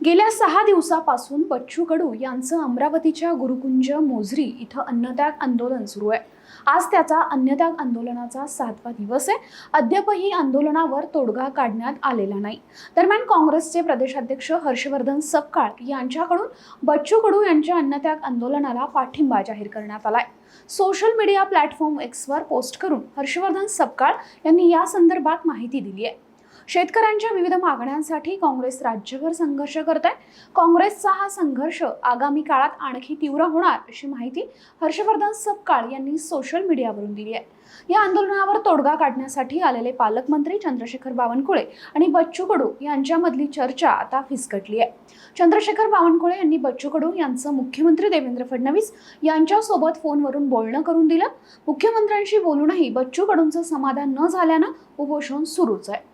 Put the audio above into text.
गेल्या 6 दिवसापासून बच्चू कडू यांचं अमरावतीच्या गुरुकुंज मोझरी इथं अन्नत्याग आंदोलन सुरू आहे। आज त्याचा अन्नत्याग आंदोलनाचा 7वा दिवस आहे। अद्यापही आंदोलनावर तोडगा काढण्यात आलेला नाही। दरम्यान काँग्रेसचे प्रदेशाध्यक्ष हर्षवर्धन सपकाळ यांच्याकडून बच्चू कडू यांच्या अन्नत्याग आंदोलनाला पाठिंबा जाहीर करण्यात आलाय। Social media platform Xavier post करून हर्षवर्धन सपकाळ यांनी या संदर्भात माहिती दिली आहे। शेतकऱ्यांच्या विविध मागण्यांसाठी काँग्रेस राज्यभर संघर्ष करत आहे। काँग्रेसचा हा संघर्ष आगामी काळात आणखी तीव्र होणार अशी माहिती हर्षवर्धन सपकाळ यांनी सोशल मीडियावरून दिली आहे। या आंदोलनावर तोडगा काढण्यासाठी आलेले पालकमंत्री चंद्रशेखर बावनकुळे आणि बच्चू कडू यांच्यामधली चर्चा आता फिसकटली आहे। चंद्रशेखर बावनकुळे यांनी बच्चू कडू यांचं मुख्यमंत्री देवेंद्र फडणवीस यांच्यासोबत फोनवरून बोलणं करून दिलं। मुख्यमंत्र्यांशी बोलूनही बच्चू कडूंचं समाधान न झाल्यानं उपोषण सुरूच आहे।